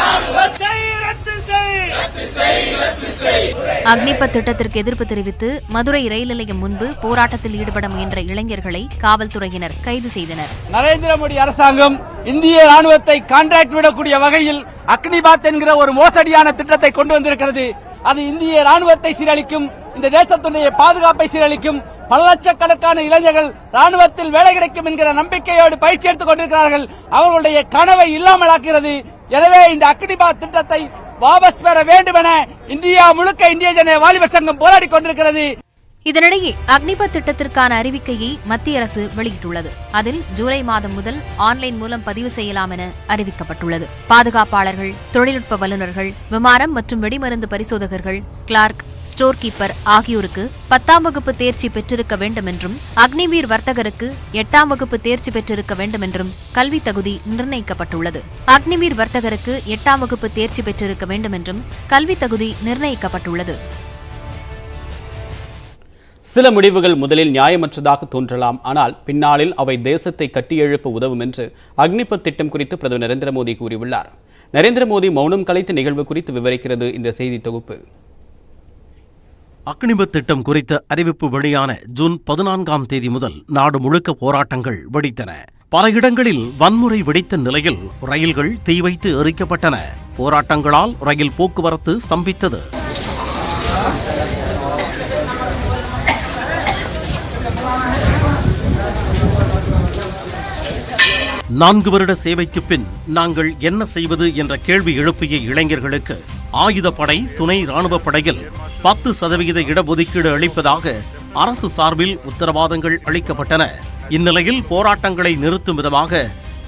அக்னிபத் திட்டத்திற்கு எதிர்ப்பு தெரிவித்து மதுரை ரயில் நிலையம் முன்பு போராட்டத்தில் ஈடுபட முயன்ற இளைஞர்களை காவல்துறையினர் கைது செய்தனர். நரேந்திர மோடி அரசாங்கம் இந்திய ராணுவத்தை கான்ட்ராக்ட் விடக்கூடிய வகையில் அக்னிபாத் என்கிற ஒரு மோசடியான திட்டத்தை கொண்டு வந்திருக்கிறது. அது இந்திய ராணுவத்தை சீரழிக்கும், இந்த தேசத்துடைய பாதுகாப்பை சீரழிக்கும். பல லட்சக்கணக்கான இளைஞர்கள் ராணுவத்தில் வேலை கிடைக்கும் என்கிற நம்பிக்கையோடு பயிற்சி எடுத்துக் கொண்டிருக்கிறார்கள். அவர்களுடைய கனவை இல்லாமலாக்கிறது. எனவே இந்த அக்னிபாத் திட்டத்தை வாபஸ் பெற வேண்டும் என இந்தியா முழுக்க இந்திய ஜன வாலிப சங்கம் போராடி கொண்டிருக்கிறது. இதனிடையே அக்னிபத் திட்டத்திற்கான அறிவிக்கையை மத்திய அரசு வெளியிட்டுள்ளது. அதில் ஜூலை மாதம் முதல் ஆன்லைன் மூலம் பதிவு செய்யலாம் என அறிவிக்கப்பட்டுள்ளது. பாதுகாப்பாளர்கள், தொழில்நுட்ப வல்லுநர்கள், விமானம் மற்றும் வெடிமருந்து பரிசோதகர்கள், கிளார்க், ஸ்டோர் கீப்பர் ஆகியோருக்கு 10ஆம் வகுப்பு தேர்ச்சி பெற்றிருக்க வேண்டும் என்றும், அக்னிவீர் வர்த்தகருக்கு 8ஆம் வகுப்பு தேர்ச்சி பெற்றிருக்க வேண்டும் என்றும் கல்வி தகுதி நிர்ணயிக்கப்பட்டுள்ளது. அக்னிவீர் வர்த்தகருக்கு 8ஆம் வகுப்பு தேர்ச்சி பெற்றிருக்க வேண்டும் என்றும் கல்வி தகுதி நிர்ணயிக்கப்பட்டுள்ளது. சில முடிவுகள் முதலில் நியாயமற்றதாக தோன்றலாம், ஆனால் பின்னாளில் அவை தேசத்தை கட்டியெழுப்ப உதவும் என்று அக்னிபத் திட்டம் குறித்து பிரதமர் நரேந்திர மோடி கூறியுள்ளார். நரேந்திர மோடி மௌனம் கலைத்த நிகழ்வு குறித்து விவரிக்கிறது இந்த செய்தி தொகுப்பு. அக்னிபத் திட்டம் குறித்த அறிவிப்பு வெளியான ஜூன் 14ஆம் தேதி முதல் நாடு முழுக்க போராட்டங்கள் வெடித்தன. பல இடங்களில் வன்முறை வெடித்த நிலையில் ரயில்கள் தீ வைத்து எரிக்கப்பட்டன. போராட்டங்களால் ரயில் போக்குவரத்து ஸ்தம்பித்தது. நான்கு வருட சேவைக்கு பின் நாங்கள் என்ன செய்வது என்ற கேள்வி எழுப்பிய இளைஞர்களுக்கு ஆயுதப்படை, துணை ராணுவ படையில் 10% இடஒதுக்கீடு அளிப்பதாக அரசு சார்பில் உத்தரவாதங்கள் அளிக்கப்பட்டன. இந்நிலையில் போராட்டங்களை நிறுத்தும் விதமாக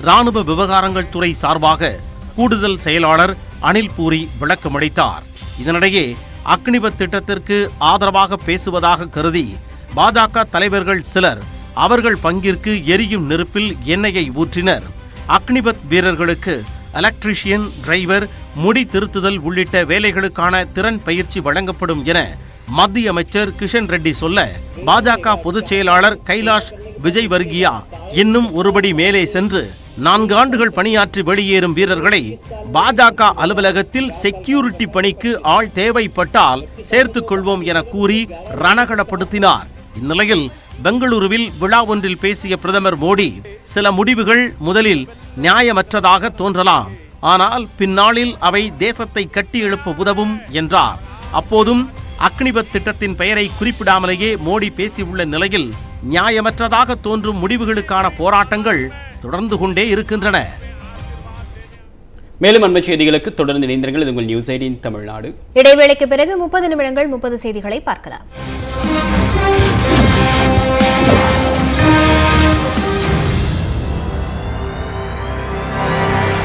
ராணுவ விவகாரங்கள் துறை சார்பாக கூடுதல் செயலாளர் அனில் பூரி விளக்கமளித்தார். இதனிடையே அக்னிபத் திட்டத்திற்கு ஆதரவாக பேசுவதாக கருதி பாஜக தலைவர்கள் சிலர் அவர்கள் பங்கிற்கு எரியும் நெருப்பில் எண்ணெயை ஊற்றினர். அக்னிபத் வீரர்களுக்கு எலக்ட்ரீஷியன், டிரைவர், முடி திருத்துதல் உள்ளிட்ட வேலைகளுக்கான திறன் பயிற்சி வழங்கப்படும் என மத்திய அமைச்சர் கிஷன் ரெட்டி சொல்ல, பாஜக பொதுச் செயலாளர் கைலாஷ் விஜய்வர்கியா இன்னும் ஒருபடி மேலே சென்று 4 ஆண்டுகள் பணியாற்றி வெளியேறும் வீரர்களை பாஜக அலுவலகத்தில் செக்யூரிட்டி பணிக்கு ஆள் தேவைப்பட்டால் சேர்த்துக் கொள்வோம் என கூறி ரணகலப்படுத்தினார். இந்நிலையில் பெங்களூருவில் விழா ஒன்றில் பேசிய பிரதமர் மோடி, சில முடிவுகள் முதலில் நியாயமற்றதாக தோன்றலாம், ஆனால் பின்னாளில் அவை தேசத்தை கட்டி எழுப்ப உதவும் என்றார். அப்போதும் அக்னிபத் திட்டத்தின் பெயரை குறிப்பிடாமலேயே மோடி பேசியுள்ள நிலையில் நியாயமற்றதாக தோன்றும் முடிவுகளுக்கான போராட்டங்கள் தொடர்ந்து கொண்டே இருக்கின்றன. மேலும் அண்மை செய்திகளுக்கு தொடர்ந்து இணைந்திருங்கள். இது உங்கள் நியூஸ் 18 தமிழ்நாடு. இடைவேளைக்கு பிறகு 30 நிமிடங்கள் 30 செய்திகளை பார்க்கலாம்.